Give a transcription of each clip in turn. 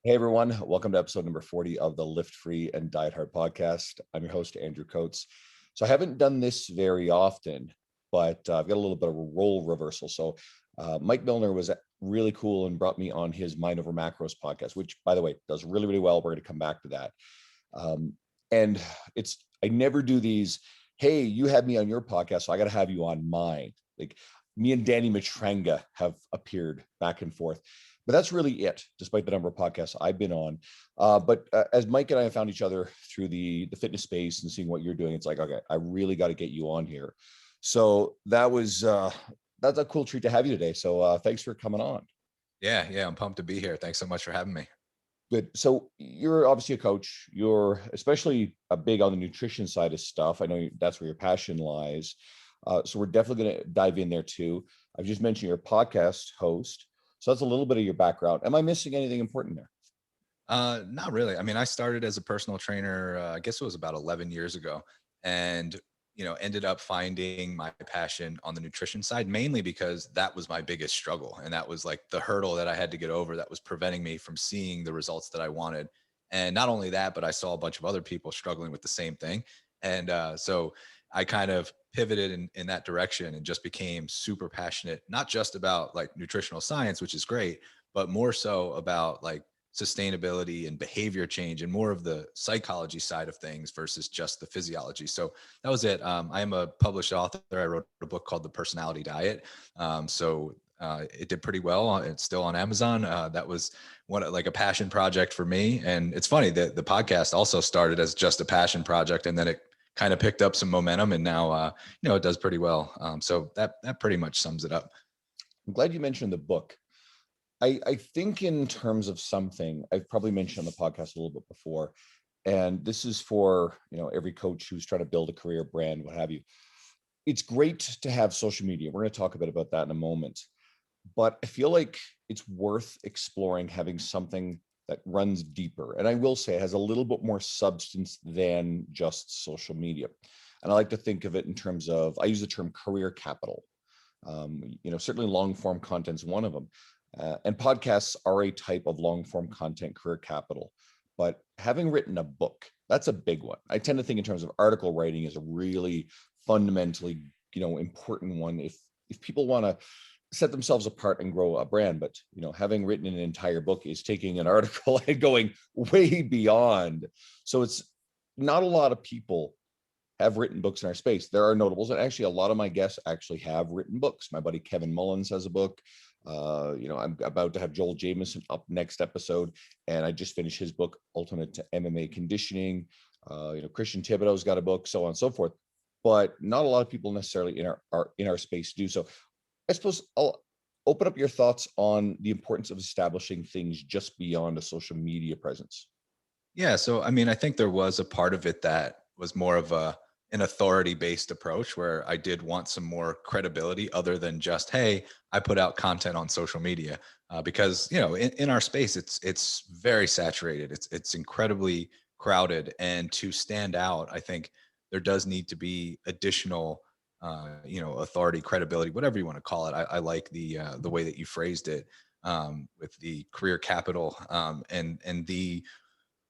Hey everyone, welcome to episode number 40 of the Lift Free and Diet Hard podcast. I'm your host, Andrew Coates. So I haven't done this very often, but I've got a little bit of a role reversal. So Mike Millner was really cool and brought me on his Mind Over Macros podcast, which, by the way, does really, really well. We're going to come back to that. Um, and I never do these, hey, you had me on your podcast, so I got to have you on mine. Like me and Danny Matranga have appeared back and forth. But that's really it, despite the number of podcasts I've been on. But as Mike and I have found each other through the fitness space and seeing what you're doing, it's like, okay, I really got to get you on here. So that's a cool treat to have you today. So thanks for coming on. Yeah, I'm pumped to be here. Thanks so much for having me. Good. So you're obviously a coach. You're especially big on the nutrition side of stuff. I know that's where your passion lies. So we're definitely going to dive in there too. I've just mentioned you're a podcast host. So that's a little bit of your background. Am I missing anything important there? Not really. I mean, I started as a personal trainer, I guess it was about 11 years ago, and ended up finding my passion on the nutrition side, mainly because that was my biggest struggle. And that was like the hurdle that I had to get over that was preventing me from seeing the results that I wanted. And not only that, but I saw a bunch of other people struggling with the same thing. And so I kind of pivoted in that direction and just became super passionate, not just about like nutritional science, which is great, but more so about like sustainability and behavior change and more of the psychology side of things versus just the physiology. So that was it. I am a published author. I wrote a book called The Personality Diet. It did pretty well. It's still on Amazon. That was like a passion project for me. And it's funny that the podcast also started as just a passion project, and then it kind of picked up some momentum, and now it does pretty well. So that pretty much sums it up. I'm glad you mentioned the book. I think in terms of something I've probably mentioned on the podcast a little bit before, and this is for every coach who's trying to build a career brand, what have you. It's great to have social media. We're going to talk a bit about that in a moment, but I feel like it's worth exploring having something that runs deeper. And I will say it has a little bit more substance than just social media. And I like to think of it in terms of, I use the term career capital. Certainly long form content is one of them. And podcasts are a type of long form content career capital. But having written a book, that's a big one. I tend to think in terms of article writing is a really fundamentally, important one. If people want to set themselves apart and grow a brand, but having written an entire book is taking an article and going way beyond. So it's not a lot of people have written books in our space. There are notables, and actually a lot of my guests actually have written books. My buddy Kevin Mullins has a book. I'm about to have Joel Jameson up next episode, and I just finished his book, Ultimate MMA Conditioning. Christian Thibodeau's got a book, so on and so forth. But not a lot of people necessarily in our space do. So I suppose I'll open up your thoughts on the importance of establishing things just beyond a social media presence. Yeah. So, I mean, I think there was a part of it that was more of an authority based approach where I did want some more credibility other than just, hey, I put out content on social media. Because, in our space, it's very saturated. It's incredibly crowded. And to stand out, I think there does need to be additional, authority, credibility, whatever you want to call it. I like the way that you phrased it, with the career capital, and the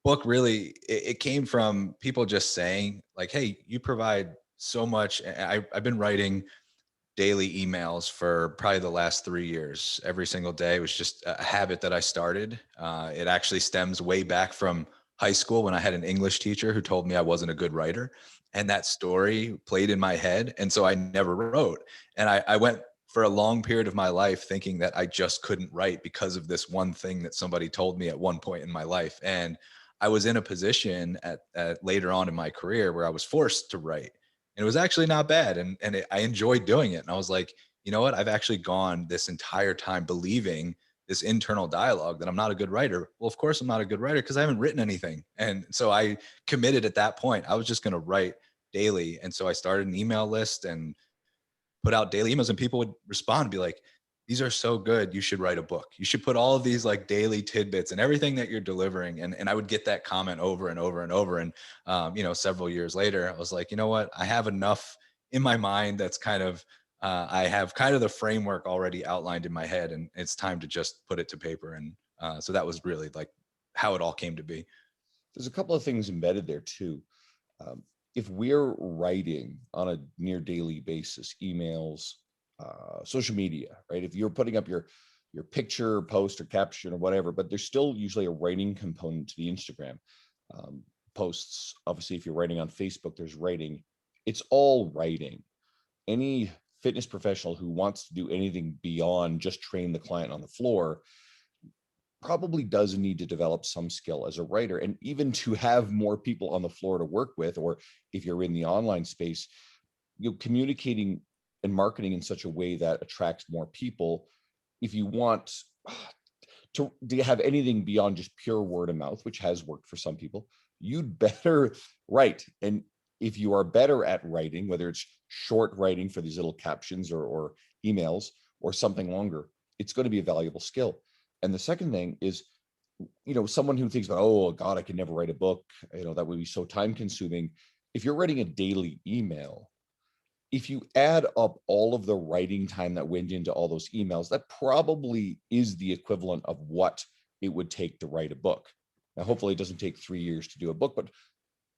book really it came from people just saying like, hey, you provide so much. I've been writing daily emails for probably the last 3 years. Every single day. It was just a habit that I started. It actually stems way back from high school when I had an English teacher who told me I wasn't a good writer. And that story played in my head. And so I never wrote. And I went for a long period of my life thinking that I just couldn't write because of this one thing that somebody told me at one point in my life. And I was in a position at later on in my career where I was forced to write, and it was actually not bad. I enjoyed doing it. And I was like, you know what? I've actually gone this entire time believing this internal dialogue that I'm not a good writer. Well, of course I'm not a good writer because I haven't written anything. And so I committed at that point. I was just going to write daily. And so I started an email list and put out daily emails, and people would respond and be like, these are so good. You should write a book. You should put all of these like daily tidbits and everything that you're delivering. And I would get that comment over and over and over. And, several years later, I was like, you know what? I have enough in my mind that's kind of, I have kind of the framework already outlined in my head, and it's time to just put it to paper. And so that was really like how it all came to be. There's a couple of things embedded there too. If we're writing on a near daily basis, emails, social media, right? If you're putting up your picture, post, or caption, or whatever, but there's still usually a writing component to the Instagram posts. Obviously, if you're writing on Facebook, there's writing. It's all writing. Any fitness professional who wants to do anything beyond just train the client on the floor probably does need to develop some skill as a writer, and even to have more people on the floor to work with, or if you're in the online space, communicating and marketing in such a way that attracts more people. If you want to have anything beyond just pure word of mouth, which has worked for some people, you'd better write. And if you are better at writing, whether it's short writing for these little captions or emails or something longer, it's going to be a valuable skill. And the second thing is, someone who thinks about, oh God, I can never write a book, that would be so time consuming. If you're writing a daily email, if you add up all of the writing time that went into all those emails, that probably is the equivalent of what it would take to write a book. Now, hopefully it doesn't take 3 years to do a book, but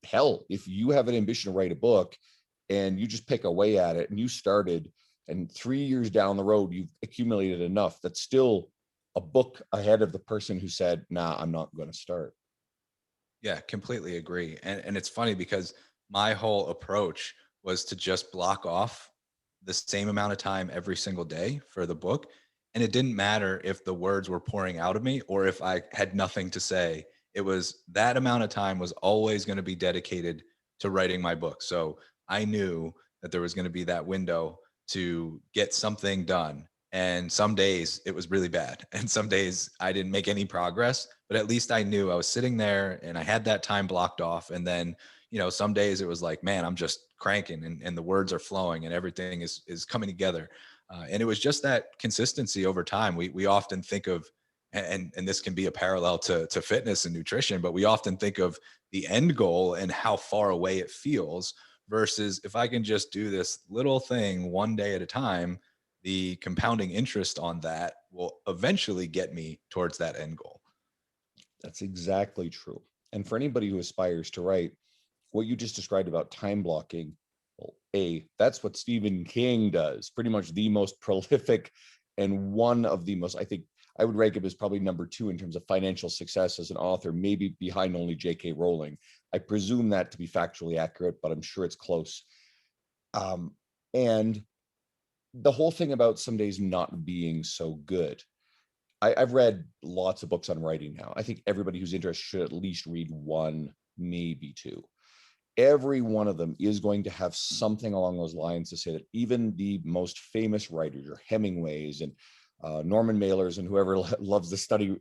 hell, if you have an ambition to write a book and you just pick away at it and you started, and 3 years down the road, you've accumulated enough, that's still a book ahead of the person who said, nah, I'm not going to start. Yeah, completely agree. And it's funny because my whole approach was to just block off the same amount of time every single day for the book. And it didn't matter if the words were pouring out of me or if I had nothing to say. It was that amount of time was always going to be dedicated to writing my book. So I knew that there was going to be that window to get something done. And some days it was really bad. And some days I didn't make any progress, but at least I knew I was sitting there and I had that time blocked off. And then, some days it was like, man, I'm just cranking and the words are flowing and everything is coming together. And it was just that consistency over time. We often think of, and this can be a parallel to fitness and nutrition, but we often think of the end goal and how far away it feels versus if I can just do this little thing one day at a time, the compounding interest on that will eventually get me towards that end goal. That's exactly true. And for anybody who aspires to write, what you just described about time blocking, well, that's what Stephen King does. Pretty much the most prolific and one of the most, I think I would rank him as probably number 2 in terms of financial success as an author, maybe behind only J.K. Rowling. I presume that to be factually accurate, but I'm sure it's close. And the whole thing about some days not being so good. I've read lots of books on writing now. I think everybody who's interested should at least read one, maybe 2. Every one of them is going to have something along those lines to say that even the most famous writers, your Hemingways and Norman Mailers and whoever loves to study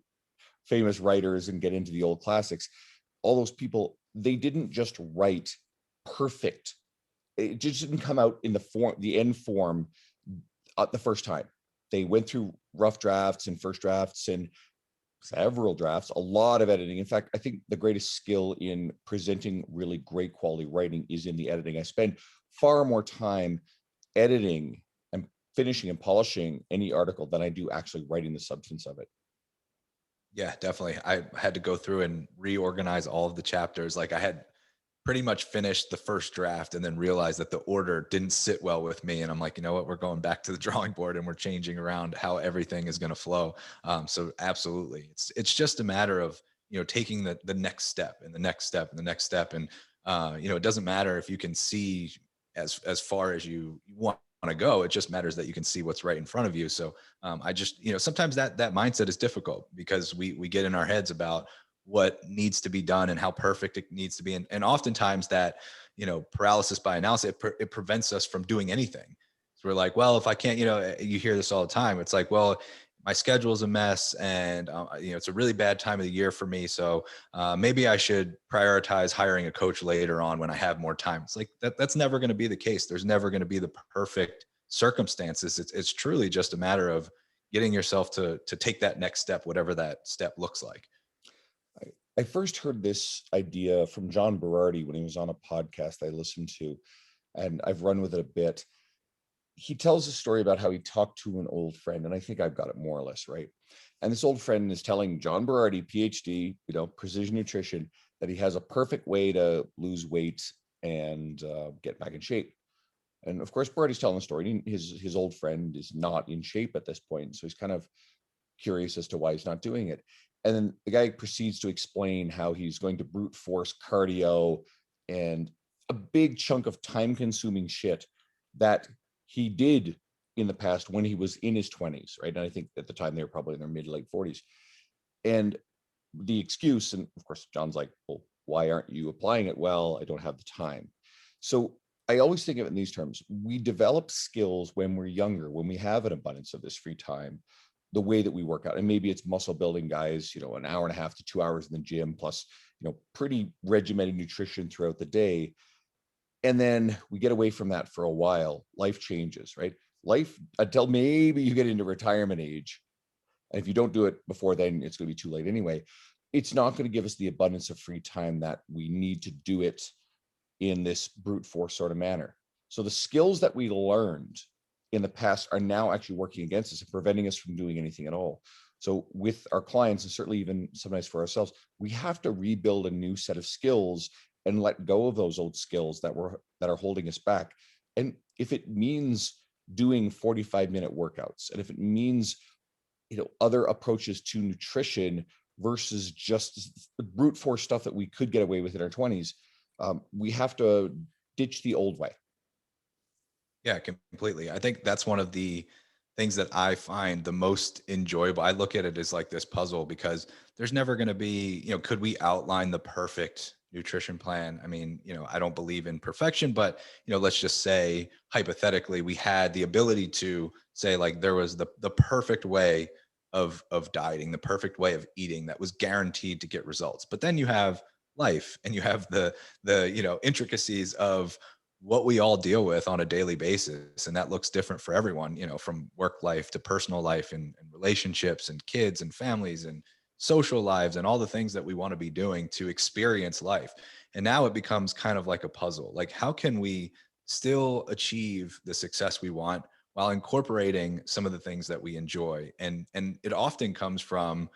famous writers and get into the old classics, all those people, they didn't just write perfect. It just didn't come out in the end form the first time. They went through rough drafts and first drafts and several drafts, a lot of editing. In fact, I think the greatest skill in presenting really great quality writing is in the editing. I spend far more time editing and finishing and polishing any article than I do actually writing the substance of it. Yeah, definitely. I had to go through and reorganize all of the chapters. Like I had pretty much finished the first draft and then realized that the order didn't sit well with me. And I'm like, you know what, we're going back to the drawing board and we're changing around how everything is going to flow. So absolutely. It's just a matter of, taking the next step and the next step and the next step. And, it doesn't matter if you can see as far as you want to go. It just matters that you can see what's right in front of you. So I just, sometimes that mindset is difficult because we get in our heads about what needs to be done and how perfect it needs to be. And oftentimes that, paralysis by analysis, it prevents us from doing anything. So we're like, well, if I can't, you hear this all the time. It's like, well, my schedule is a mess and, it's a really bad time of the year for me. So maybe I should prioritize hiring a coach later on when I have more time. It's like, that's never going to be the case. There's never going to be the perfect circumstances. It's truly just a matter of getting yourself to take that next step, whatever that step looks like. I first heard this idea from John Berardi when he was on a podcast I listened to, and I've run with it a bit. He tells a story about how he talked to an old friend, and I think I've got it more or less right. And this old friend is telling John Berardi, PhD, precision nutrition, that he has a perfect way to lose weight and get back in shape. And of course, Berardi's telling the story. His old friend is not in shape at this point, so he's kind of curious as to why he's not doing it. And then the guy proceeds to explain how he's going to brute force cardio and a big chunk of time consuming shit that he did in the past when he was in his 20s, right? And I think at the time they were probably in their mid to late 40s. And the excuse, and of course, John's like, well, why aren't you applying it? Well, I don't have the time. So I always think of it in these terms. We develop skills when we're younger, when we have an abundance of this free time, the way that we work out. And maybe it's muscle building guys, an hour and a half to 2 hours in the gym, plus, pretty regimented nutrition throughout the day. And then we get away from that for a while. Life changes, right? Life, until maybe you get into retirement age. And if you don't do it before then, it's going to be too late anyway. It's not going to give us the abundance of free time that we need to do it in this brute force sort of manner. So the skills that we learned in the past are now actually working against us and preventing us from doing anything at all. So with our clients, and certainly even sometimes for ourselves, we have to rebuild a new set of skills and let go of those old skills that are holding us back. And if it means doing 45-minute workouts, and if it means other approaches to nutrition versus just the brute force stuff that we could get away with in our 20s, we have to ditch the old way. Yeah, completely. I think that's one of the things that I find the most enjoyable. I look at it as like this puzzle, because there's never going to be, could we outline the perfect nutrition plan? I mean, I don't believe in perfection, but, let's just say hypothetically, we had the ability to say like there was the perfect way of dieting, the perfect way of eating that was guaranteed to get results. But then you have life, and you have the intricacies of what we all deal with on a daily basis. And that looks different for everyone, from work life to personal life, and relationships and kids and families and social lives and all the things that we want to be doing to experience life. And now it becomes kind of like a puzzle. Like, how can we still achieve the success we want while incorporating some of the things that we enjoy? And it often comes from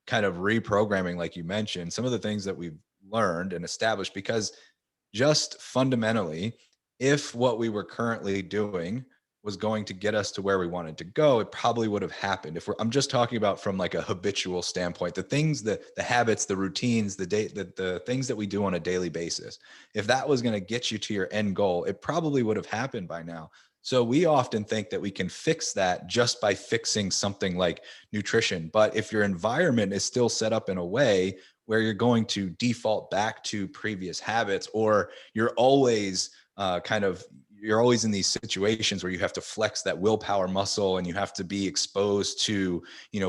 kind of reprogramming, like you mentioned, some of the things that we've learned and established, because just fundamentally, if what we were currently doing was going to get us to where we wanted to go, it probably would have happened. I'm just talking about from like a habitual standpoint, the things, the habits, the routines, the things that we do on a daily basis. If that was going to get you to your end goal, it probably would have happened by now. So we often think that we can fix that just by fixing something like nutrition. But if your environment is still set up in a way where you're going to default back to previous habits, or you're always you're always in these situations where you have to flex that willpower muscle, and you have to be exposed to,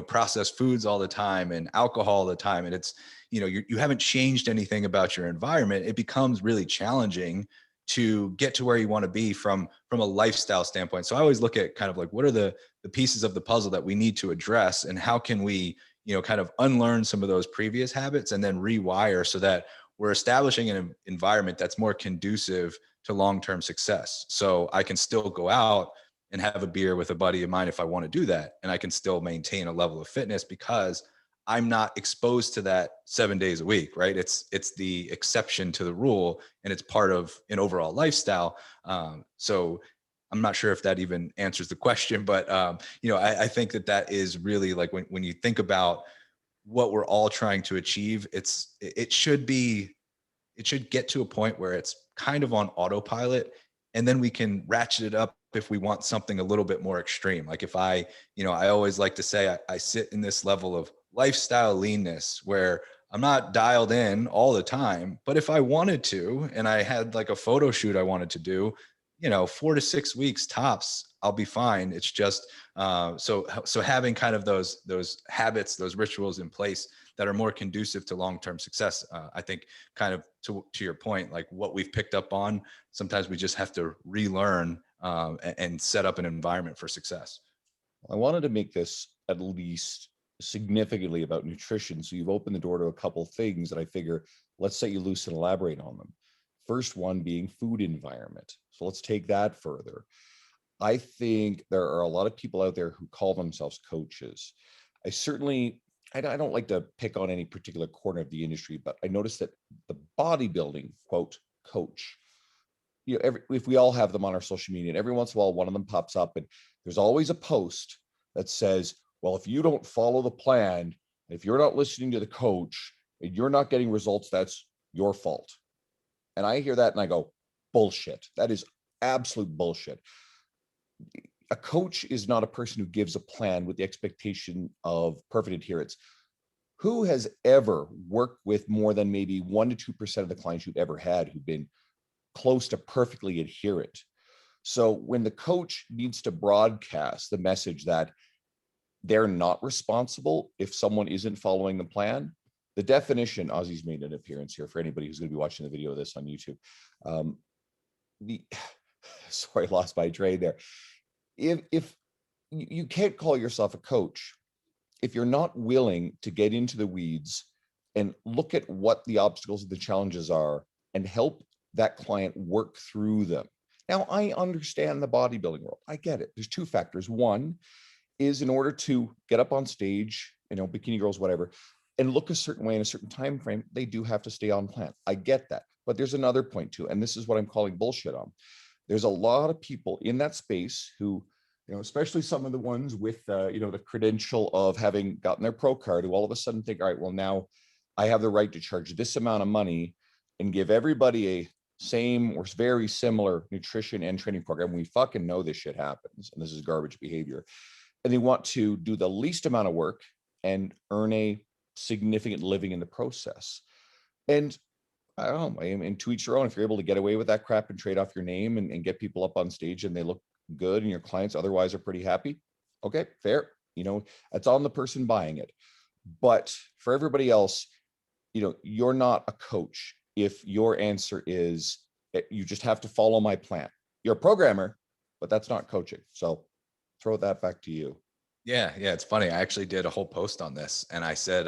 processed foods all the time and alcohol all the time. And it's, you haven't changed anything about your environment. It becomes really challenging to get to where you want to be from a lifestyle standpoint. So I always look at kind of like, what are the pieces of the puzzle that we need to address, and how can we, kind of unlearn some of those previous habits and then rewire so that we're establishing an environment that's more conducive to long-term success. So I can still go out and have a beer with a buddy of mine if I want to do that, and I can still maintain a level of fitness because I'm not exposed to that 7 days a week, right? It's the exception to the rule, and it's part of an overall lifestyle. So I'm not sure if that even answers the question, but I think that is really like when you think about what we're all trying to achieve, it should get to a point where it's kind of on autopilot, and then we can ratchet it up if we want something a little bit more extreme. Like if I always like to say I sit in this level of lifestyle leanness where I'm not dialed in all the time, but if I wanted to, and I had like a photo shoot I wanted to do, 4 to 6 weeks tops, I'll be fine. It's just so having kind of those habits, those rituals in place that are more conducive to long-term success. I think kind of to your point, like what we've picked up on, sometimes we just have to relearn and set up an environment for success. I wanted to make this at least significantly about nutrition. So you've opened the door to a couple things that I figure let's set you loose and elaborate on them. First one being food environment. So let's take that further. I think there are a lot of people out there who call themselves coaches. I certainly, I don't like to pick on any particular corner of the industry, but I noticed that the bodybuilding quote coach, if we all have them on our social media, and every once in a while one of them pops up, and there's always a post that says, well, if you don't follow the plan, if you're not listening to the coach and you're not getting results, that's your fault. And I hear that and I go, bullshit. That is absolute bullshit. A coach is not a person who gives a plan with the expectation of perfect adherence. Who has ever worked with more than maybe 1% to 2% of the clients you've ever had who've been close to perfectly adherent? So when the coach needs to broadcast the message that they're not responsible if someone isn't following the plan, the definition, Ozzy's made an appearance here for anybody who's going to be watching the video of this on YouTube. The sorry, lost my train there. If you can't call yourself a coach if you're not willing to get into the weeds and look at what the obstacles and the challenges are and help that client work through them. Now, I understand the bodybuilding world. I get it. There's two factors. One is in order to get up on stage, bikini girls, whatever, and look a certain way in a certain time frame, they do have to stay on plan. I get that. But there's another point too, and this is what I'm calling bullshit on. There's a lot of people in that space who, especially some of the ones with, the credential of having gotten their pro card, who all of a sudden think, all right, well, now I have the right to charge this amount of money and give everybody a same or very similar nutrition and training program. We fucking know this shit happens, and this is garbage behavior. And they want to do the least amount of work and earn a significant living in the process. And I don't know, and to each your own. If you're able to get away with that crap and trade off your name and get people up on stage and they look good and your clients otherwise are pretty happy, okay, fair. That's on the person buying it. But for everybody else, you're not a coach if your answer is you just have to follow my plan. You're a programmer, but that's not coaching. So throw that back to you. Yeah. It's funny. I actually did a whole post on this, and I said,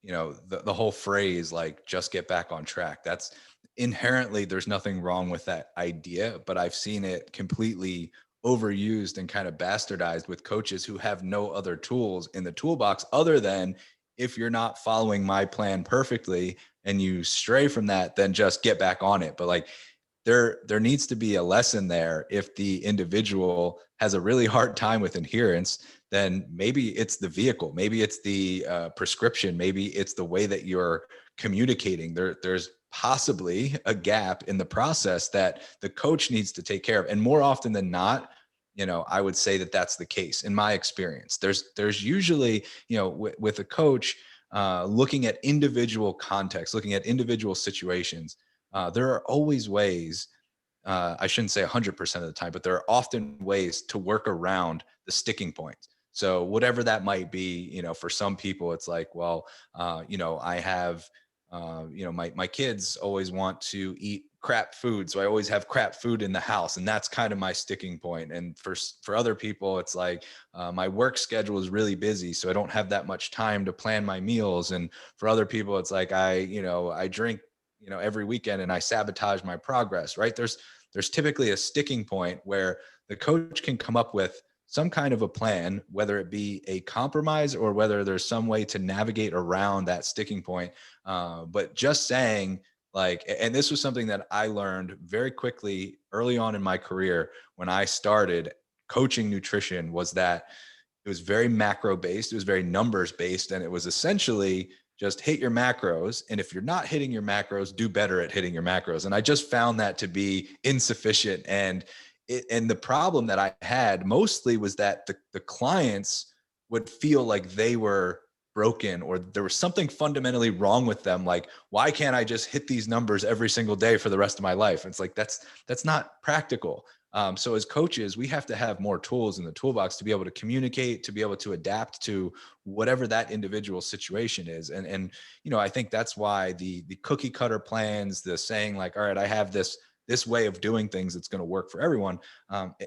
the whole phrase, like, just get back on track. That's inherently, there's nothing wrong with that idea, but I've seen it completely overused and kind of bastardized with coaches who have no other tools in the toolbox other than, if you're not following my plan perfectly and you stray from that, then just get back on it. But like, there needs to be a lesson there. If the individual has a really hard time with adherence, then maybe it's the vehicle, maybe it's the prescription, maybe it's the way that you're communicating. There's possibly a gap in the process that the coach needs to take care of. And more often than not, I would say that that's the case in my experience. There's usually, with a coach, looking at individual contexts, looking at individual situations, there are always ways, I shouldn't say 100% of the time, but there are often ways to work around the sticking points. So whatever that might be, for some people, it's like, well, I have, my kids always want to eat crap food. So I always have crap food in the house, and that's kind of my sticking point. And for other people, it's like, my work schedule is really busy, so I don't have that much time to plan my meals. And for other people, it's like, I drink, every weekend, and I sabotage my progress, right? There's typically a sticking point where the coach can come up with some kind of a plan, whether it be a compromise or whether there's some way to navigate around that sticking point. But just saying, like, and this was something that I learned very quickly early on in my career when I started coaching nutrition, was that it was very macro based, it was very numbers based, and it was essentially just hit your macros. And if you're not hitting your macros, do better at hitting your macros. And I just found that to be insufficient. And the problem that I had mostly was that the clients would feel like they were broken, or there was something fundamentally wrong with them. Like, why can't I just hit these numbers every single day for the rest of my life? And it's like, that's not practical. So as coaches, we have to have more tools in the toolbox to be able to communicate, to be able to adapt to whatever that individual situation is. And I think that's why the cookie cutter plans, the saying like, all right, I have this way of doing things that's going to work for everyone,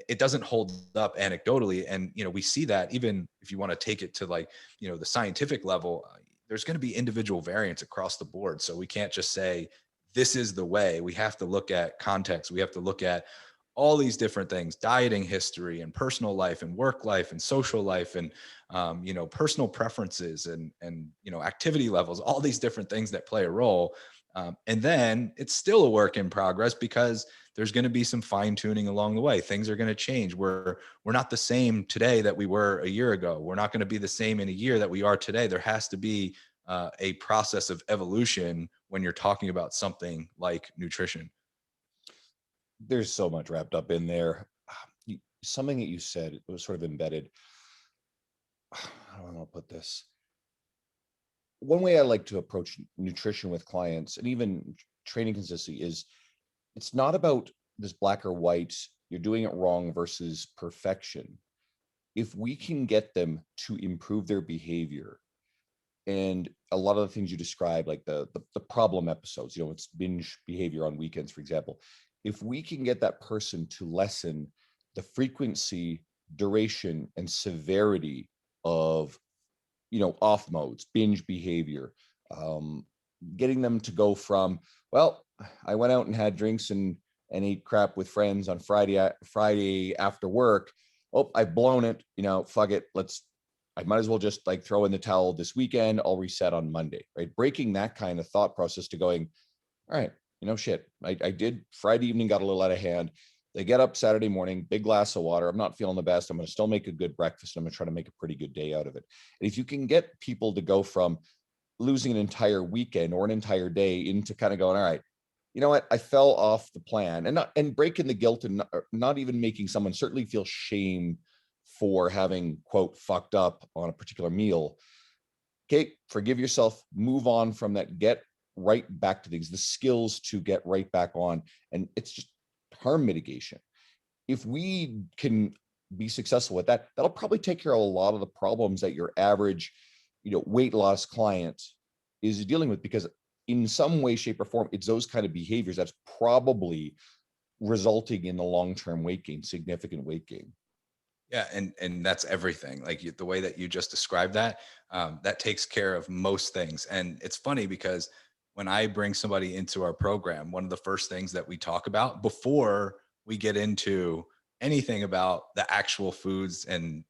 it doesn't hold up anecdotally. And we see that even if you want to take it to like the scientific level, there's going to be individual variance across the board. So we can't just say this is the way. We have to look at context. We have to look at all these different things, dieting history and personal life and work life and social life and, personal preferences and, activity levels, all these different things that play a role. And then it's still a work in progress because there's going to be some fine tuning along the way. Things are going to change. We're not the same today that we were a year ago. We're not going to be the same in a year that we are today. There has to be a process of evolution when you're talking about something like nutrition. There's so much wrapped up in there. Something that you said, it was sort of embedded. I don't know how to put this. One way I like to approach nutrition with clients and even training consistency is it's not about this black or white, you're doing it wrong versus perfection. If we can get them to improve their behavior, and a lot of the things you described, like the problem episodes, it's binge behavior on weekends, for example. If we can get that person to lessen the frequency, duration, and severity of off modes, binge behavior, getting them to go from, well, I went out and had drinks and ate crap with friends on Friday after work. Oh, I've blown it. Fuck it. I might as well just like throw in the towel this weekend. I'll reset on Monday, right? Breaking that kind of thought process to going, all right, shit. I did Friday evening, got a little out of hand. They get up Saturday morning, big glass of water. I'm not feeling the best. I'm going to still make a good breakfast. And I'm going to try to make a pretty good day out of it. And if you can get people to go from losing an entire weekend or an entire day into kind of going, all right, you know what? I fell off the plan, and breaking the guilt and not even making someone certainly feel shame for having, quote, fucked up on a particular meal. Okay, forgive yourself, move on from that, get right back to things, the skills to get right back on. And it's just harm mitigation. If we can be successful with that, that'll probably take care of a lot of the problems that your average, weight loss client is dealing with, because in some way, shape, or form, it's those kind of behaviors that's probably resulting in the long-term weight gain, significant weight gain. Yeah, and that's everything. Like the way that you just described that, that takes care of most things. And it's funny because when I bring somebody into our program, one of the first things that we talk about before we get into anything about the actual foods and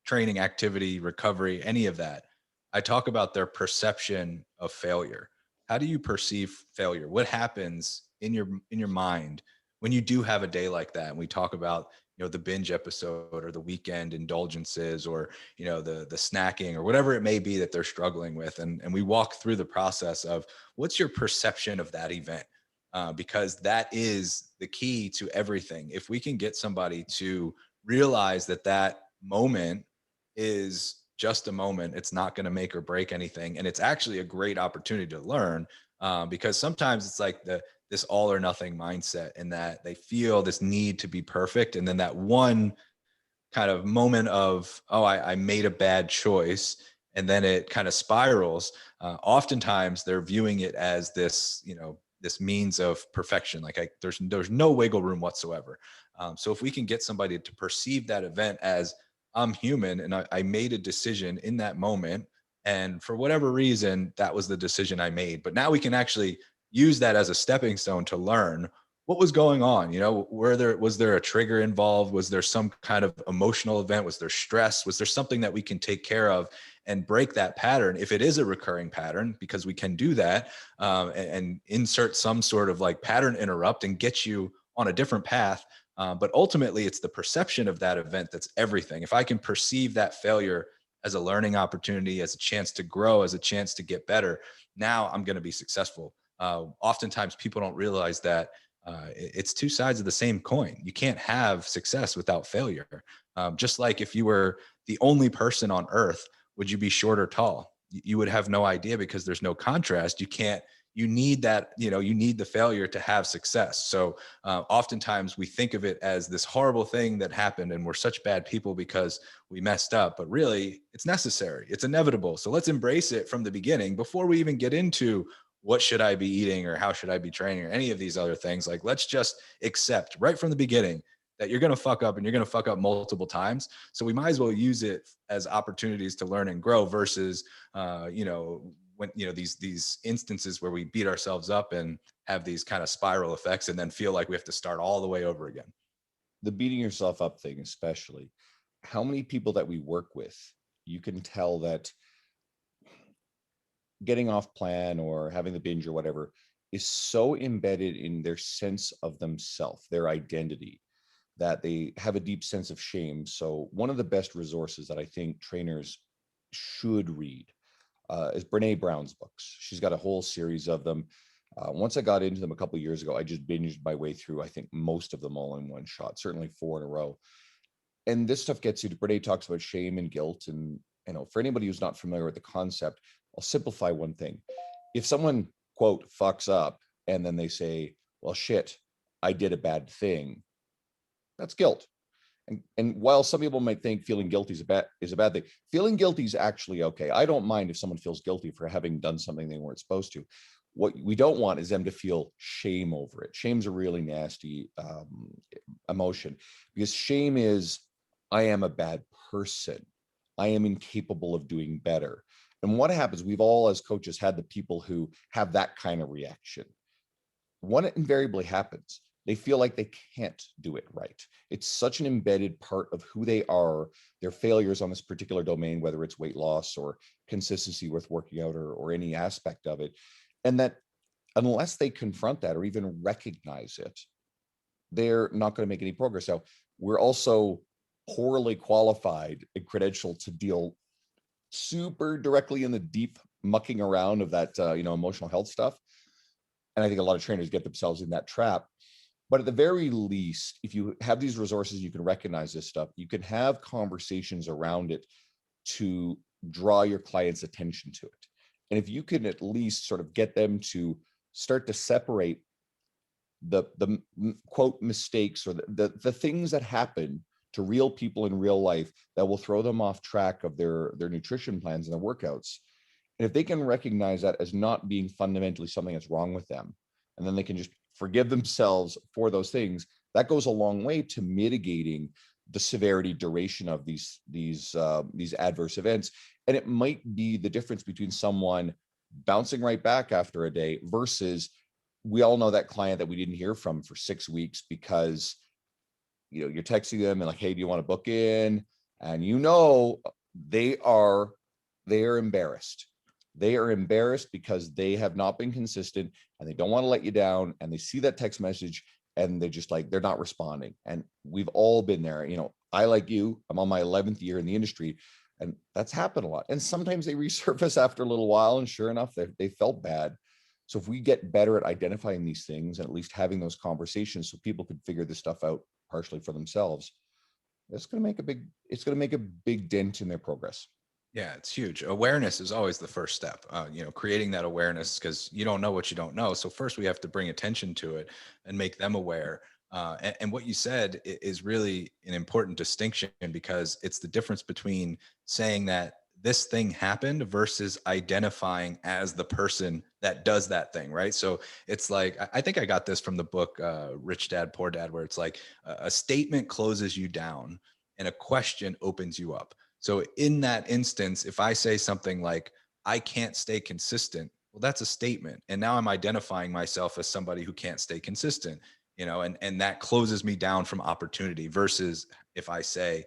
training, activity, recovery, any of that, I talk about their perception of failure. How do you perceive failure? What happens in your mind when you do have a day like that? And we talk about the binge episode or the weekend indulgences or the snacking or whatever it may be that they're struggling with, and we walk through the process of what's your perception of that event, because that is the key to everything. If we can get somebody to realize that that moment is just a moment, it's not going to make or break anything, and it's actually a great opportunity to learn, because sometimes it's like this all or nothing mindset, in that they feel this need to be perfect. And then that one kind of moment of, oh, I made a bad choice. And then it kind of spirals. Oftentimes they're viewing it as this, this means of perfection. Like there's no wiggle room whatsoever. So if we can get somebody to perceive that event as, I'm human and I made a decision in that moment. And for whatever reason, that was the decision I made. But now we can actually use that as a stepping stone to learn what was going on. Was there a trigger involved? Was there some kind of emotional event? Was there stress? Was there something that we can take care of and break that pattern if it is a recurring pattern? Because we can do that, and insert some sort of like pattern interrupt and get you on a different path. But ultimately, it's the perception of that event that's everything. If I can perceive that failure as a learning opportunity, as a chance to grow, as a chance to get better, now I'm going to be successful. Oftentimes, people don't realize that it's two sides of the same coin. You can't have success without failure. Just like if you were the only person on earth, would you be short or tall? You would have no idea, because there's no contrast. You need that, you need the failure to have success. So oftentimes we think of it as this horrible thing that happened and we're such bad people because we messed up, but really it's necessary. It's inevitable. So let's embrace it from the beginning before we even get into what should I be eating or how should I be training or any of these other things. Like, let's just accept right from the beginning that you're going to fuck up and you're going to fuck up multiple times. So we might as well use it as opportunities to learn and grow versus, when, these instances where we beat ourselves up and have these kind of spiral effects and then feel like we have to start all the way over again. the beating yourself up thing, especially, how many people that we work with, you can tell that getting off plan or having the binge or whatever is so embedded in their sense of themselves, their identity, that they have a deep sense of shame. So one of the best resources that I think trainers should read is Brene Brown's books. She's got a whole series of them. Once I got into them a couple of years ago, I just binged my way through, I think, most of them all in one shot, certainly 4 in a row. And this stuff gets you to, Brene talks about shame and guilt. And, for anybody who's not familiar with the concept, I'll simplify one thing. If someone, quote, fucks up and then they say, well, shit, I did a bad thing, that's guilt. And while some people might think feeling guilty is a bad thing, feeling guilty is actually okay. I don't mind if someone feels guilty for having done something they weren't supposed to. What we don't want is them to feel shame over it. Shame's a really nasty emotion, because shame is, I am a bad person. I am incapable of doing better. And what happens, we've all as coaches had the people who have that kind of reaction. What invariably happens, they feel like they can't do it right. It's such an embedded part of who they are, their failures on this particular domain, whether it's weight loss or consistency with working out, or any aspect of it. And that unless they confront that or even recognize it, they're not going to make any progress. Now, we're also poorly qualified and credentialed to deal super directly in the deep mucking around of that, emotional health stuff. And I think a lot of trainers get themselves in that trap. But at the very least, if you have these resources, you can recognize this stuff. You can have conversations around it to draw your client's attention to it. And if you can at least sort of get them to start to separate the quote mistakes, or the things that happen to real people in real life that will throw them off track of their nutrition plans and their workouts. And if they can recognize that as not being fundamentally something that's wrong with them, and then they can just forgive themselves for those things, that goes a long way to mitigating the severity, duration of these adverse events. And it might be the difference between someone bouncing right back after a day versus, we all know that client that we didn't hear from for 6 weeks because you're texting them and like, hey, do you want to book in? And they are embarrassed. They are embarrassed because they have not been consistent and they don't want to let you down. And they see that text message and they're just like, they're not responding. And we've all been there. I, like you, I'm on my 11th year in the industry, and that's happened a lot. And sometimes they resurface after a little while, and sure enough, they felt bad. So if we get better at identifying these things and at least having those conversations so people can figure this stuff out partially for themselves, it's going to make a big dent in their progress. Yeah, it's huge. Awareness is always the first step, creating that awareness, because you don't know what you don't know. So first we have to bring attention to it and make them aware. And what you said is really an important distinction, because it's the difference between saying that this thing happened versus identifying as the person that does that thing, right? So it's like, I think I got this from the book, Rich Dad, Poor Dad, where it's like a statement closes you down and a question opens you up. So in that instance, if I say something like, I can't stay consistent, well, that's a statement. And now I'm identifying myself as somebody who can't stay consistent, and that closes me down from opportunity, versus if I say,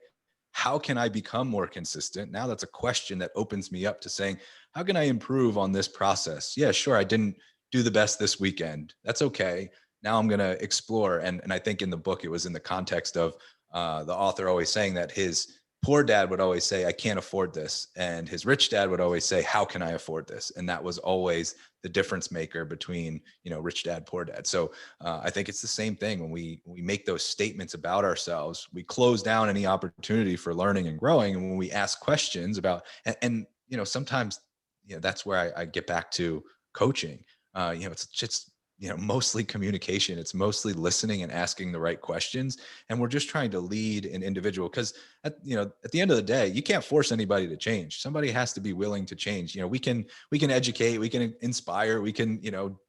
how can I become more consistent? Now that's a question that opens me up to saying, how can I improve on this process? Yeah, sure. I didn't do the best this weekend. That's okay. Now I'm going to explore. And I think in the book, it was in the context of the author always saying that his poor dad would always say, I can't afford this. And his rich dad would always say, how can I afford this? And that was always the difference maker between, rich dad, poor dad. So I think it's the same thing when we make those statements about ourselves, we close down any opportunity for learning and growing. And when we ask questions about, and sometimes, that's where I get back to coaching. It's just, mostly communication. It's mostly listening and asking the right questions. And we're just trying to lead an individual, because at the end of the day, you can't force anybody to change. Somebody has to be willing to change. We can educate, we can inspire, we can,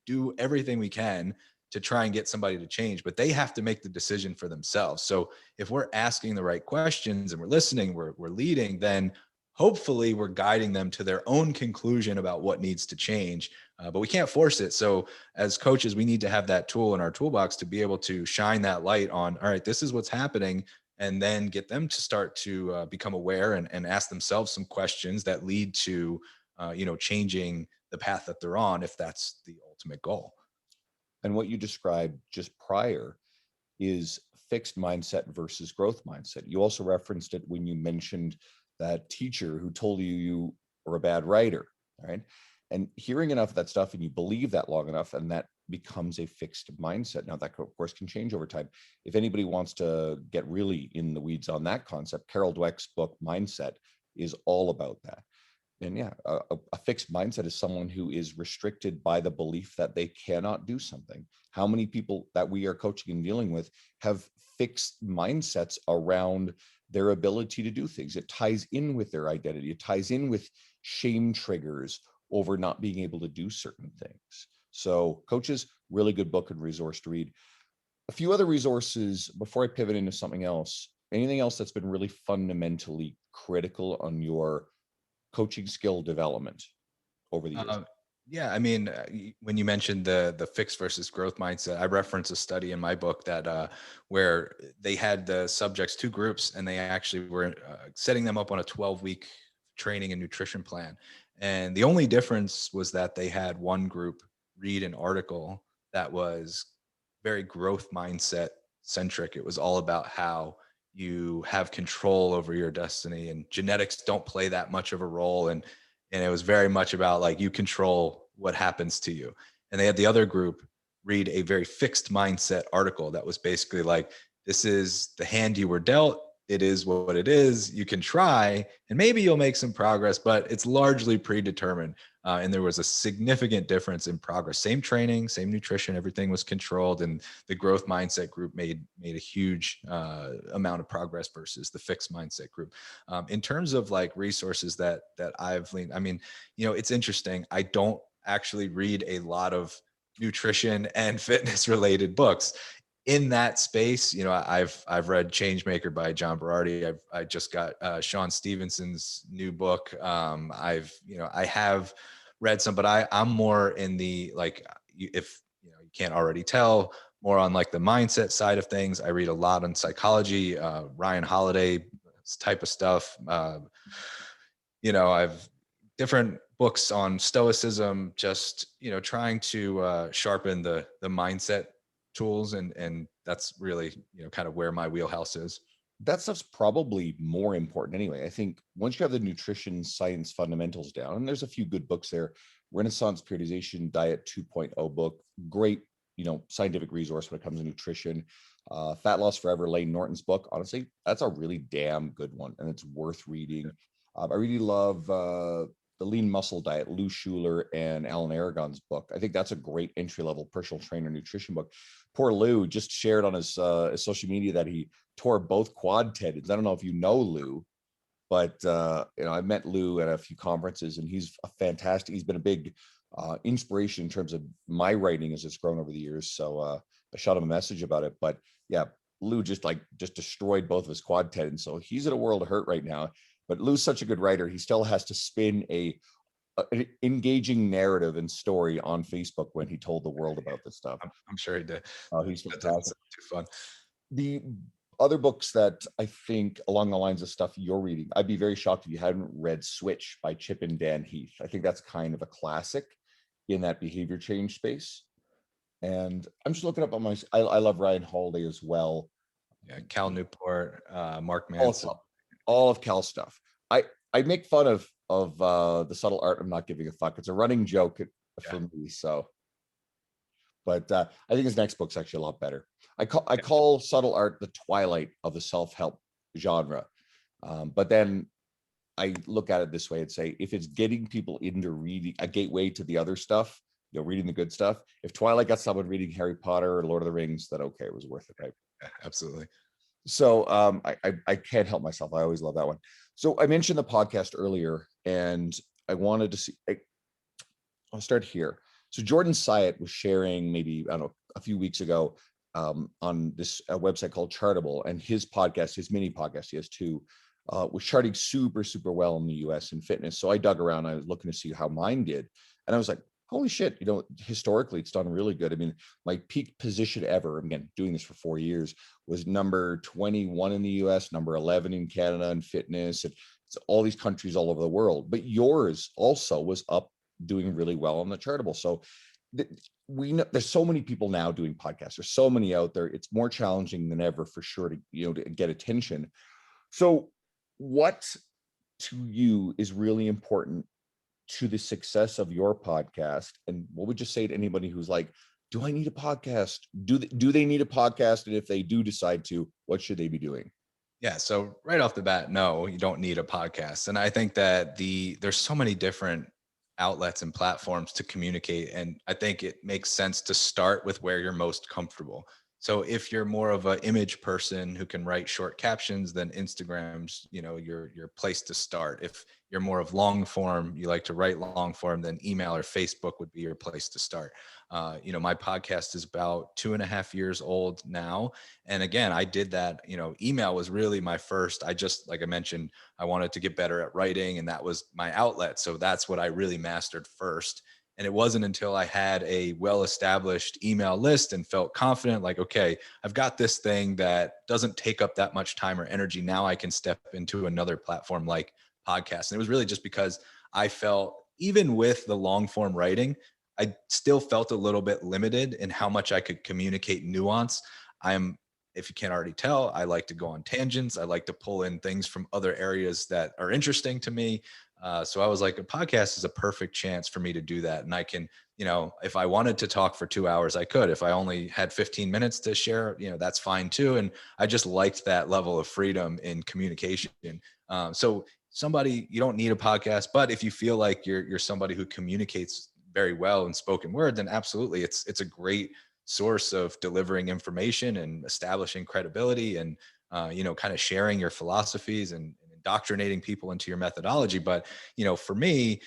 do everything we can to try and get somebody to change, but they have to make the decision for themselves. So if we're asking the right questions and we're listening, we're leading, then hopefully we're guiding them to their own conclusion about what needs to change. But we can't force it. So as coaches, we need to have that tool in our toolbox to be able to shine that light on, all right, this is what's happening, and then get them to start to become aware and ask themselves some questions that lead to, changing the path that they're on, if that's the ultimate goal. And what you described just prior is fixed mindset versus growth mindset. You also referenced it when you mentioned that teacher who told you you were a bad writer, right? And hearing enough of that stuff and you believe that long enough, and that becomes a fixed mindset. Now that of course can change over time. If anybody wants to get really in the weeds on that concept, Carol Dweck's book Mindset is all about that. And yeah, a fixed mindset is someone who is restricted by the belief that they cannot do something. How many people that we are coaching and dealing with have fixed mindsets around their ability to do things? It ties in with their identity. It ties in with shame triggers over not being able to do certain things. So coaches, really good book and resource to read. A few other resources before I pivot into something else. Anything else that's been really fundamentally critical on your coaching skill development over the years? Yeah, I mean, when you mentioned the fixed versus growth mindset, I reference a study in my book that where they had the subjects, two groups, and they actually were setting them up on a 12-week training and nutrition plan. And the only difference was that they had one group read an article that was very growth mindset centric. It was all about how you have control over your destiny, and genetics don't play that much of a role. And it was very much about like you control what happens to you. And they had the other group read a very fixed mindset article that was basically like, this is the hand you were dealt, it is what it is, you can try and maybe you'll make some progress, but it's largely predetermined. And there was a significant difference in progress. Same training, same nutrition, everything was controlled, and the growth mindset group made a huge amount of progress versus the fixed mindset group. In terms of like resources that I've leaned, I mean, it's interesting. I don't actually read a lot of nutrition and fitness related books in that space. I've read Changemaker by John Berardi. I just got Sean Stevenson's new book. I have read some, but I'm more in the, like, if you can't already tell, more on like the mindset side of things. I read a lot on psychology, Ryan Holiday type of stuff. I've different books on stoicism, just trying to sharpen the mindset tools, and that's really kind of where my wheelhouse is. That stuff's probably more important anyway. I think once you have the nutrition science fundamentals down, and there's a few good books there, Renaissance Periodization Diet 2.0 book, great, scientific resource when it comes to nutrition. Fat Loss Forever, Layne Norton's book, honestly, that's a really damn good one, and it's worth reading. I really love The Lean Muscle Diet, Lou Schuler and Alan Aragon's book. I think that's a great entry-level personal trainer nutrition book. Poor Lou just shared on his social media that he tore both quad tendons. I don't know if you know Lou, but I met Lou at a few conferences, and he's he's been a big inspiration in terms of my writing as it's grown over the years. So I shot him a message about it. But yeah, Lou just destroyed both of his quad tendons. So he's in a world of hurt right now. But Lou's such a good writer. He still has to spin an engaging narrative and story on Facebook when he told the world about this stuff. I'm sure he did. He's fantastic. That's too fun. The other books that I think along the lines of stuff you're reading, I'd be very shocked if you hadn't read Switch by Chip and Dan Heath. I think that's kind of a classic in that behavior change space. And I'm just looking up on I love Ryan Holiday as well. Yeah, Cal Newport, Mark Manson. All of Cal's stuff. I make fun of the subtle art of not giving a fuck. It's a running joke for me. So, but I think his next book's actually a lot better. I call subtle art the twilight of the self-help genre. But then I look at it this way and say, if it's getting people into reading, a gateway to the other stuff, reading the good stuff. If Twilight got someone reading Harry Potter or Lord of the Rings, then okay, it was worth it, right? Yeah, absolutely. So I can't help myself. I always love that one. So I mentioned the podcast earlier, and I wanted to see. I'll start here. So Jordan Syatt was sharing maybe, I don't know, a few weeks ago on this website called Chartable, and his podcast, his mini podcast, he has two, was charting super, super well in the US in fitness. So I dug around, I was looking to see how mine did. And I was like, holy shit, historically it's done really good. I mean, my peak position ever, again, doing this for 4 years, was number 21 in the US, number 11 in Canada in fitness, and it's all these countries all over the world. But yours also was up doing really well on the Chartable. So we know there's so many people now doing podcasts. There's so many out there. It's more challenging than ever for sure to get attention. So what to you is really important to the success of your podcast? And what would you say to anybody who's like, do I need a podcast? Do they need a podcast? And if they do decide to, what should they be doing? Yeah. So right off the bat, no, you don't need a podcast. And I think that there's so many different outlets and platforms to communicate. And I think it makes sense to start with where you're most comfortable. So if you're more of an image person who can write short captions, then Instagram's, your place to start. If you're more of long form, you like to write long form, then email or Facebook would be your place to start. My podcast is about 2.5 years old now. And again, I did that, email was really my first. Like I mentioned, I wanted to get better at writing, and that was my outlet. So that's what I really mastered first. And it wasn't until I had a well-established email list and felt confident, like, okay, I've got this thing that doesn't take up that much time or energy. Now I can step into another platform like podcasts. And it was really just because I felt, even with the long form writing, I still felt a little bit limited in how much I could communicate nuance. If you can't already tell, I like to go on tangents. I like to pull in things from other areas that are interesting to me. So I was like, a podcast is a perfect chance for me to do that. And I can, if I wanted to talk for 2 hours, I could. If I only had 15 minutes to share, that's fine too. And I just liked that level of freedom in communication. So you don't need a podcast, but if you feel like you're somebody who communicates very well in spoken word, then absolutely, it's a great source of delivering information and establishing credibility and kind of sharing your philosophies and indoctrinating people into your methodology. But for me,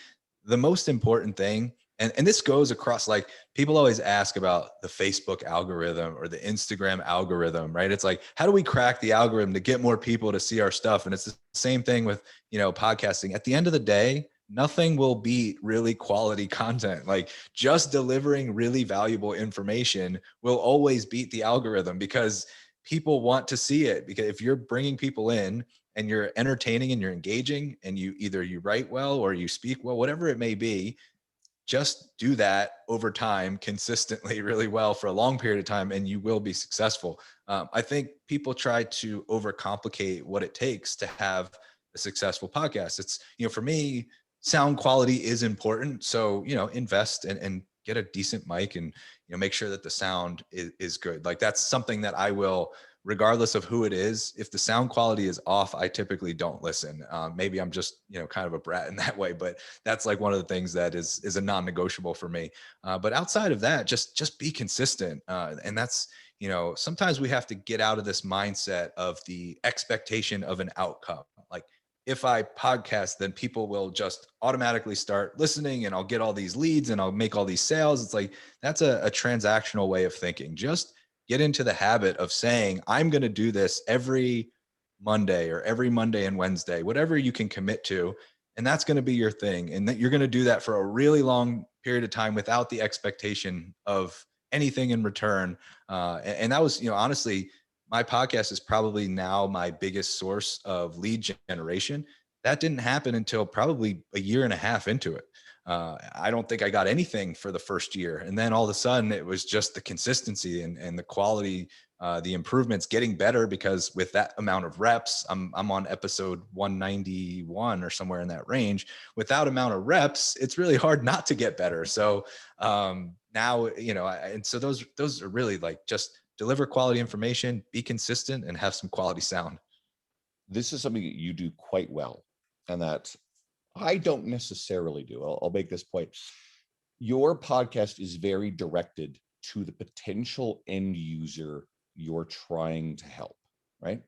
the most important thing, and this goes across, like, people always ask about the Facebook algorithm or the Instagram algorithm, right? It's like, how do we crack the algorithm to get more people to see our stuff? And it's the same thing with podcasting. At the end of the day, nothing will beat really quality content. Like, just delivering really valuable information will always beat the algorithm, because people want to see it. Because if you're bringing people in and you're entertaining and you're engaging, and you write well or you speak well, whatever it may be, just do that over time consistently really well for a long period of time, and you will be successful. I think people try to overcomplicate what it takes to have a successful podcast. It's, for me, sound quality is important. So, invest and get a decent mic, and, make sure that the sound is good. Like, that's something that I will, regardless of who it is, if the sound quality is off, I typically don't listen. Maybe I'm just, kind of a brat in that way, but that's like one of the things that is a non-negotiable for me. But outside of that, just be consistent. And that's, sometimes we have to get out of this mindset of the expectation of an outcome. Like, if I podcast, then people will just automatically start listening, and I'll get all these leads and I'll make all these sales. It's like, that's a transactional way of thinking. Just get into the habit of saying, I'm going to do this every Monday or every Monday and Wednesday, whatever you can commit to. And that's going to be your thing. And that you're going to do that for a really long period of time without the expectation of anything in return. And that was, honestly, my podcast is probably now my biggest source of lead generation. That didn't happen until probably a year and a half into it. I don't think I got anything for the first year. And then all of a sudden it was just the consistency and the quality, the improvements getting better, because with that amount of reps, I'm on episode 191 or somewhere in that range. With that amount of reps, it's really hard not to get better. So now, and so those are really, like, just deliver quality information, be consistent, and have some quality sound. This is something that you do quite well, and that I don't necessarily do. I'll make this point. Your podcast is very directed to the potential end user you're trying to help, right?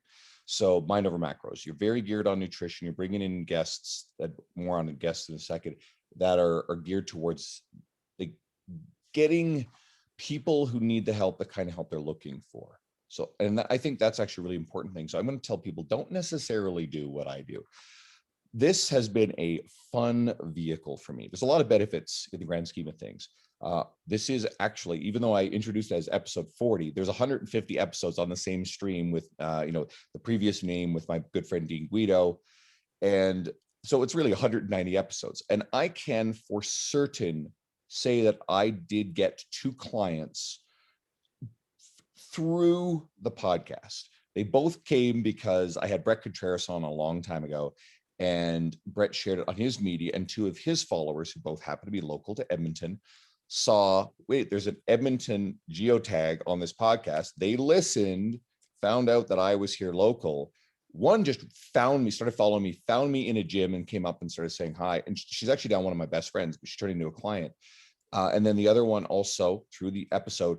So Mind Over Macros, you're very geared on nutrition. You're bringing in guests, that more on the guests in a second, that are geared towards the getting people who need the help, the kind of help they're looking for. So, and I think that's actually a really important thing. So I'm going to tell people, don't necessarily do what I do. This has been a fun vehicle for me. There's a lot of benefits in the grand scheme of things. This is actually, even though I introduced it as episode 40, there's 150 episodes on the same stream with, the previous name with my good friend Dean Guido. And so it's really 190 episodes. And I can for certain say that I did get 2 clients through the podcast. They both came because I had Brett Contreras on a long time ago, and Brett shared it on his media, and 2 of his followers, who both happen to be local to Edmonton, saw, wait, there's an Edmonton geotag on this podcast. They listened, found out that I was here local. One just found me, started following me, found me in a gym and came up and started saying hi. And she's actually now one of my best friends, but she's turning into a client. And then the other one also, through the episode,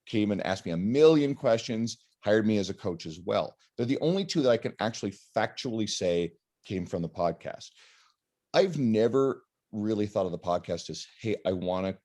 came and asked me a million questions, hired me as a coach as well. They're the only 2 that I can actually factually say came from the podcast. I've never really thought of the podcast as, hey, I want to,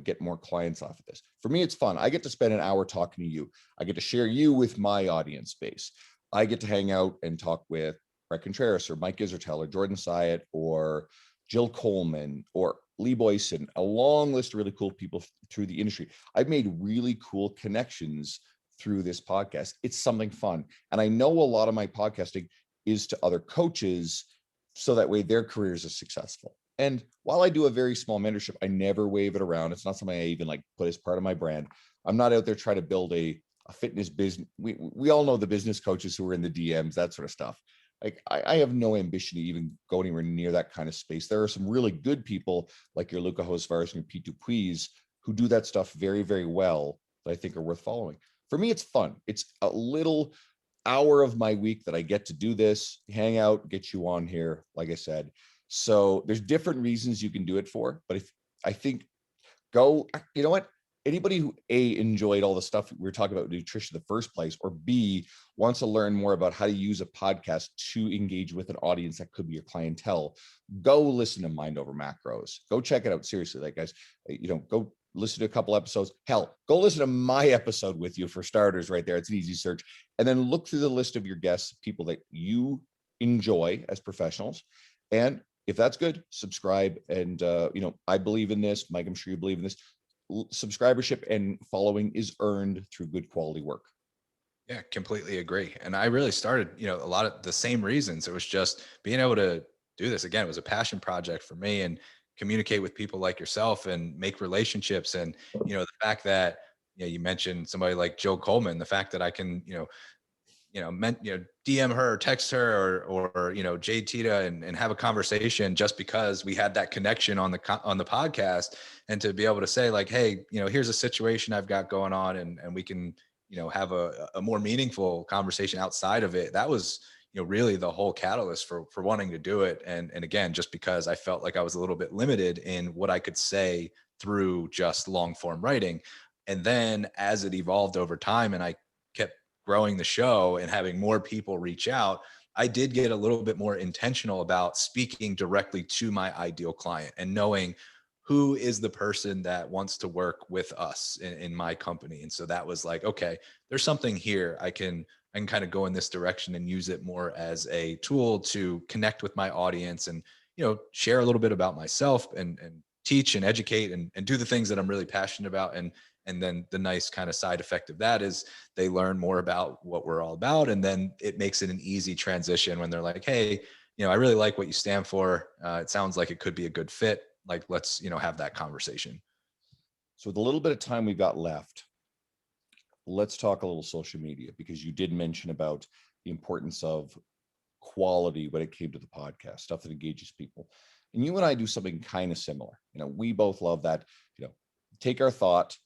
get more clients off of this. For me, it's fun. I get to spend an hour talking to you. I get to share you with my audience base. I get to hang out and talk with Brett Contreras or Mike Isertel or Jordan Syatt or Jill Coleman or Lee Boyson, a long list of really cool people through the industry. I've made really cool connections through this podcast. It's something fun. And I know a lot of my podcasting is to other coaches, so that way their careers are successful. And while I do a very small mentorship, I never wave it around. It's not something I even put as part of my brand. I'm not out there trying to build a fitness business. We all know the business coaches who are in the DMs, that sort of stuff. I have no ambition to even go anywhere near that kind of space. There are some really good people like your Luca Hosvars and your Pete Dupuis who do that stuff very, very well, that I think are worth following. For me, it's fun. It's a little hour of my week that I get to do this, hang out, get you on here, like I said. So there's different reasons you can do it for, but if I think you know what? Anybody who enjoyed all the stuff we were talking about nutrition in the first place, or B, wants to learn more about how to use a podcast to engage with an audience that could be your clientele, go listen to Mind Over Macros. Go check it out. Seriously, guys, go listen to a couple episodes. Hell, go listen to my episode with you for starters right there. It's an easy search. And then look through the list of your guests, people that you enjoy as professionals. And if that's good, subscribe. And, I believe in this. Mike, I'm sure you believe in this. Subscribership and following is earned through good quality work. Yeah, completely agree. And I really started, a lot of the same reasons. It was just being able to do this. Again, it was a passion project for me, and communicate with people like yourself and make relationships. And, the fact that, you mentioned somebody like Joe Coleman, the fact that I can, DM her or text her or Jade Tita and have a conversation just because we had that connection on the podcast, and to be able to say like, hey, here's a situation I've got going on, and we can, have a more meaningful conversation outside of it. That was, really the whole catalyst for wanting to do it. And again, just because I felt like I was a little bit limited in what I could say through just long form writing. And then as it evolved over time and I kept growing the show and having more people reach out, I did get a little bit more intentional about speaking directly to my ideal client and knowing who is the person that wants to work with us in my company. And so that was like, okay, there's something here. I can kind of go in this direction and use it more as a tool to connect with my audience and, share a little bit about myself and teach and educate and do the things that I'm really passionate about. And then the nice kind of side effect of that is they learn more about what we're all about. And then it makes it an easy transition when they're like, hey, I really like what you stand for. It sounds like it could be a good fit. Like, let's, have that conversation. So with a little bit of time we've got left, let's talk a little social media, because you did mention about the importance of quality when it came to the podcast, stuff that engages people. And you and I do something kind of similar. We both love that, take our thought,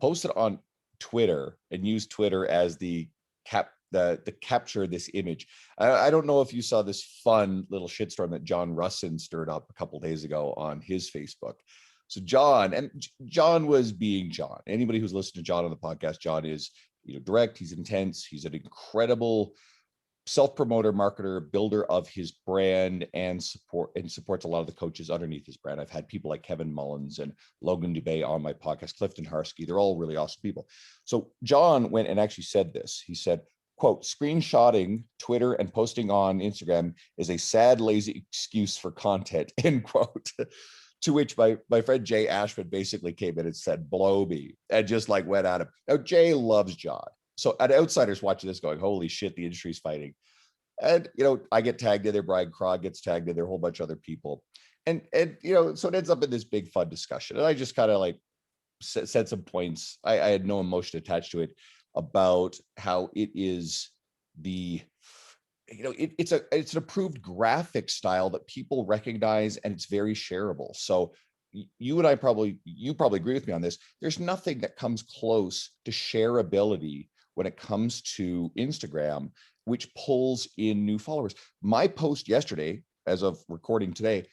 post it on Twitter, and use Twitter as the capture this image. I don't know if you saw this fun little shitstorm that John Russin stirred up a couple days ago on his Facebook. So John was being John. Anybody who's listened to John on the podcast, John is, direct, he's intense, he's an incredible self-promoter, marketer, builder of his brand, and supports a lot of the coaches underneath his brand. I've had people like Kevin Mullins and Logan Dubé on my podcast, Clifton Harsky. They're all really awesome people. So John went and actually said this. He said, quote, screenshotting Twitter and posting on Instagram is a sad, lazy excuse for content, end quote. To which my friend Jay Ashman basically came in and said, blow me, and just like went at him. Now, Jay loves John. So an outsider's watching this going, holy shit, the industry's fighting. And, I get tagged in there, Brian Krog gets tagged in there, a whole bunch of other people. And so it ends up in this big fun discussion. And I just kind of like said some points. I had no emotion attached to it about how it is it's an approved graphic style that people recognize, and it's very shareable. So you probably agree with me on this. There's nothing that comes close to shareability when it comes to Instagram, which pulls in new followers. My post yesterday, as of recording today,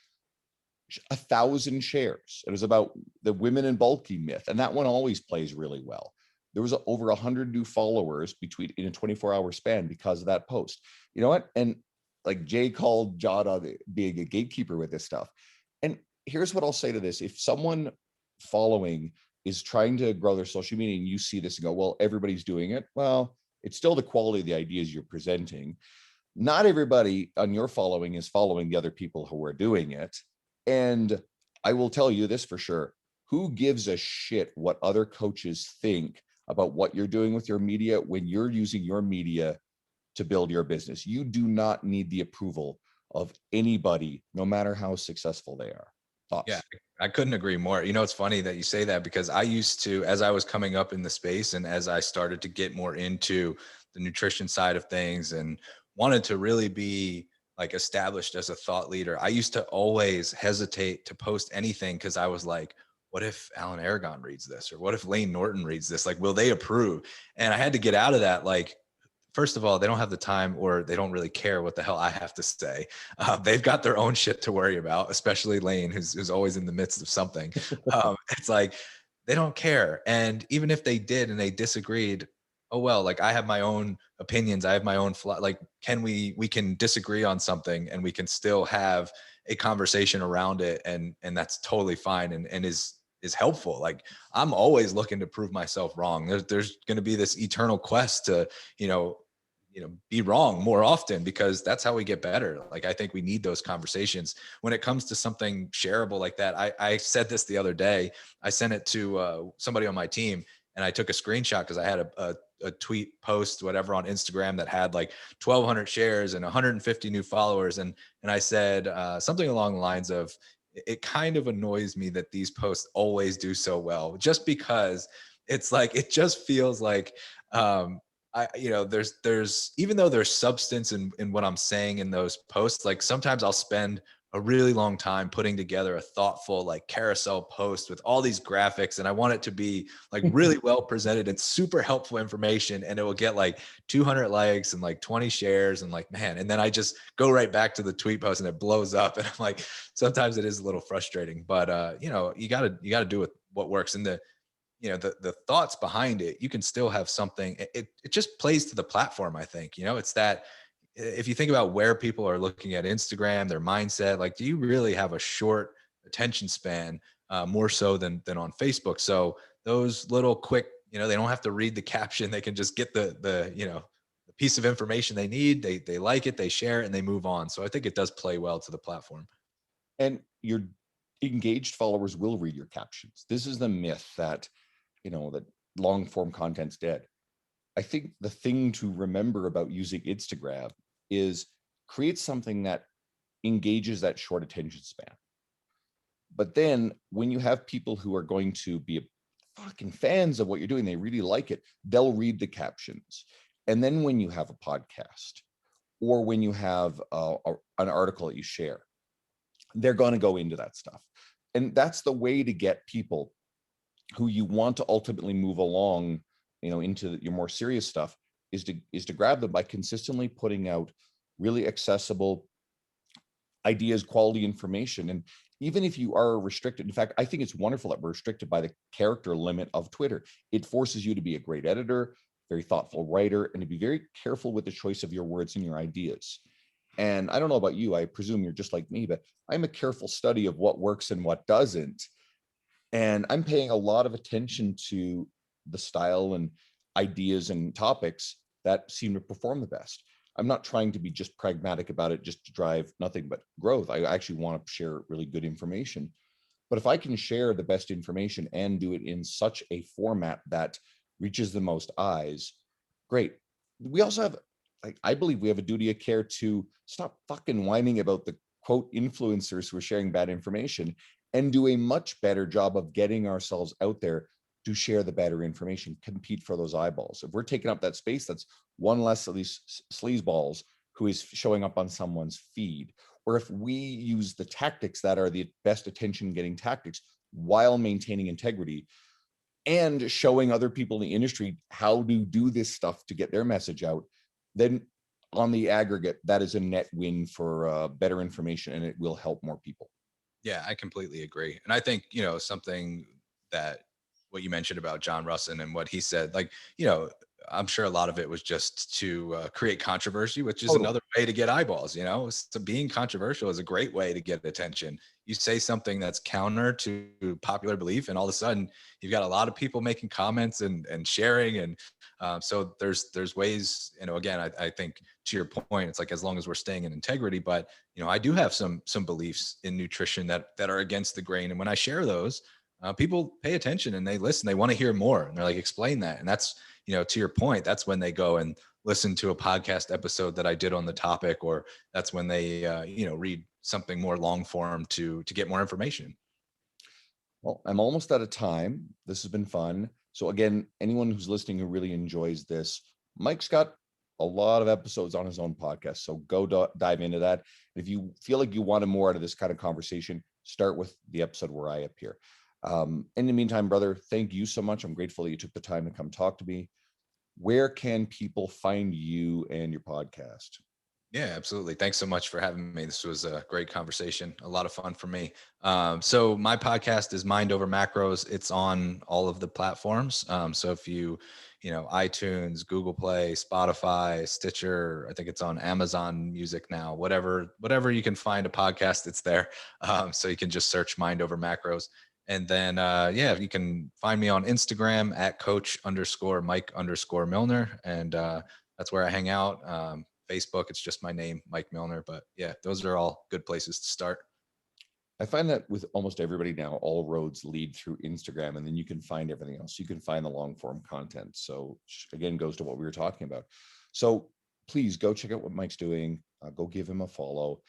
1,000 shares. It was about the women in bulking myth, and that one always plays really well. There was over 100 new followers in a 24-hour span because of that post. You know what? And like Jay called John on being a gatekeeper with this stuff. And here's what I'll say to this: if someone following is trying to grow their social media and you see this and go, well, everybody's doing it. Well, it's still the quality of the ideas you're presenting. Not everybody on your following is following the other people who are doing it. And I will tell you this for sure. Who gives a shit what other coaches think about what you're doing with your media when you're using your media to build your business? You do not need the approval of anybody, no matter how successful they are. Thoughts? Yeah, I couldn't agree more. It's funny that you say that, because I used to, as I was coming up in the space and as I started to get more into the nutrition side of things and wanted to really be like established as a thought leader, I used to always hesitate to post anything because I was like, what if Alan Aragon reads this? Or what if Lane Norton reads this? Like, will they approve? And I had to get out of that. Like, first of all, they don't have the time, or they don't really care what the hell I have to say. They've got their own shit to worry about, especially Lane, who's always in the midst of something. It's like, they don't care. And even if they did and they disagreed, oh, well, like, I have my own opinions. I have my own like, we can disagree on something and we can still have a conversation around it. And that's totally fine. And is helpful. Like, I'm always looking to prove myself wrong. There's going to be this eternal quest to, be wrong more often, because that's how we get better. Like, I think we need those conversations when it comes to something shareable like that. I said this the other day. I sent it to somebody on my team, and I took a screenshot because I had a tweet post, whatever, on Instagram that had like 1,200 shares and 150 new followers. And I said something along the lines of, it kind of annoys me that these posts always do so well, just because it's like, it just feels like, there's even though there's substance in what I'm saying in those posts, like sometimes I'll spend a really long time putting together a thoughtful like carousel post with all these graphics, and I want it to be like really well presented and super helpful information, and it will get like 200 likes and like 20 shares, and like, man, and then I just go right back to the tweet post and it blows up, and I'm like, sometimes it is a little frustrating, but you gotta do what works. And the thoughts behind it, you can still have something. It just plays to the platform. I think, it's that, if you think about where people are looking at Instagram, their mindset, like, do you really have a short attention span, more so than on Facebook? So those little quick, they don't have to read the caption. They can just get the piece of information they need. They like it, they share it, and they move on. So I think it does play well to the platform. And your engaged followers will read your captions. This is the myth that that long form content's dead. I think the thing to remember about using Instagram is create something that engages that short attention span. But then when you have people who are going to be fucking fans of what you're doing, they really like it, they'll read the captions. And then when you have a podcast, or when you have an article that you share, they're going to go into that stuff. And that's the way to get people who you want to ultimately move along, into your more serious stuff, is to grab them by consistently putting out really accessible ideas, quality information. And even if you are restricted, in fact, I think it's wonderful that we're restricted by the character limit of Twitter. It forces you to be a great editor, very thoughtful writer, and to be very careful with the choice of your words and your ideas. And I don't know about you, I presume you're just like me, but I'm a careful study of what works and what doesn't. And I'm paying a lot of attention to the style and ideas and topics that seem to perform the best. I'm not trying to be just pragmatic about it just to drive nothing but growth. I actually want to share really good information. But if I can share the best information and do it in such a format that reaches the most eyes, great. We also have, like, I believe we have a duty of care to stop fucking whining about the quote influencers who are sharing bad information and do a much better job of getting ourselves out there to share the better information, compete for those eyeballs. If we're taking up that space, that's one less of these sleazeballs who is showing up on someone's feed. Or if we use the tactics that are the best attention getting tactics while maintaining integrity and showing other people in the industry how to do this stuff to get their message out, then on the aggregate, that is a net win for better information, and it will help more people. Yeah, I completely agree. And I think, something that what you mentioned about John Russin and what he said, like, I'm sure a lot of it was just to create controversy, which is Totally. another way to get eyeballs. So being controversial is a great way to get attention. You say something that's counter to popular belief, and all of a sudden you've got a lot of people making comments and sharing. And so there's ways, again, I think to your point, it's like, as long as we're staying in integrity. But I do have some beliefs in nutrition that are against the grain, and when I share those, people pay attention and they listen. They want to hear more, and they're like, explain that. And that's, to your point, that's when they go and listen to a podcast episode that I did on the topic, or that's when they read something more long form to get more information. Well, I'm almost out of time. This has been fun. So again, anyone who's listening who really enjoys this, Mike's got a lot of episodes on his own podcast. So go dive into that. If you feel like you wanted more out of this kind of conversation, start with the episode where I appear. In the meantime, brother, thank you so much. I'm grateful that you took the time to come talk to me. Where can people find you and your podcast? Yeah, absolutely. Thanks so much for having me. This was a great conversation, a lot of fun for me. So my podcast is Mind Over Macros. It's on all of the platforms. So if iTunes, Google Play, Spotify, Stitcher, I think it's on Amazon Music now, whatever you can find a podcast, it's there. So you can just search Mind Over Macros. And then, you can find me on Instagram at coach_Mike_Millner. And that's where I hang out. Facebook, it's just my name, Mike Millner. But yeah, those are all good places to start. I find that with almost everybody now, all roads lead through Instagram, and then you can find everything else. You can find the long form content. So again, goes to what we were talking about. So please go check out what Mike's doing. Go give him a follow.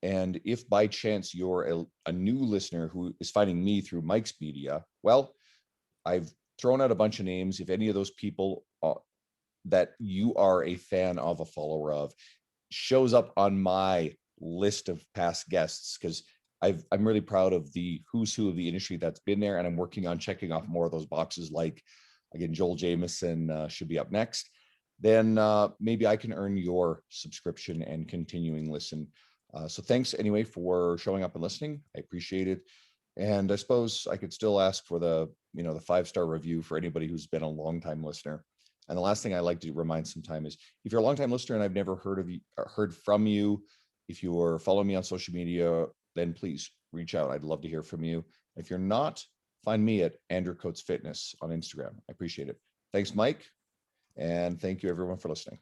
And if by chance you're a new listener who is finding me through Mike's media, well, I've thrown out a bunch of names. If any of those people that you are a fan of, a follower of, shows up on my list of past guests, because I'm really proud of the who's who of the industry that's been there, and I'm working on checking off more of those boxes. Like, again, Joel Jameson should be up next. Then maybe I can earn your subscription and continuing listen. So thanks anyway for showing up and listening. I appreciate it. And I suppose I could still ask for the 5-star review for anybody who's been a long time listener. And the last thing I like to remind sometime is, if you're a longtime listener and I've never heard from you, if you are following me on social media, then please reach out. I'd love to hear from you. If you're not, find me at Andrew Coates Fitness on Instagram. I appreciate it. Thanks, Mike. And thank you everyone for listening.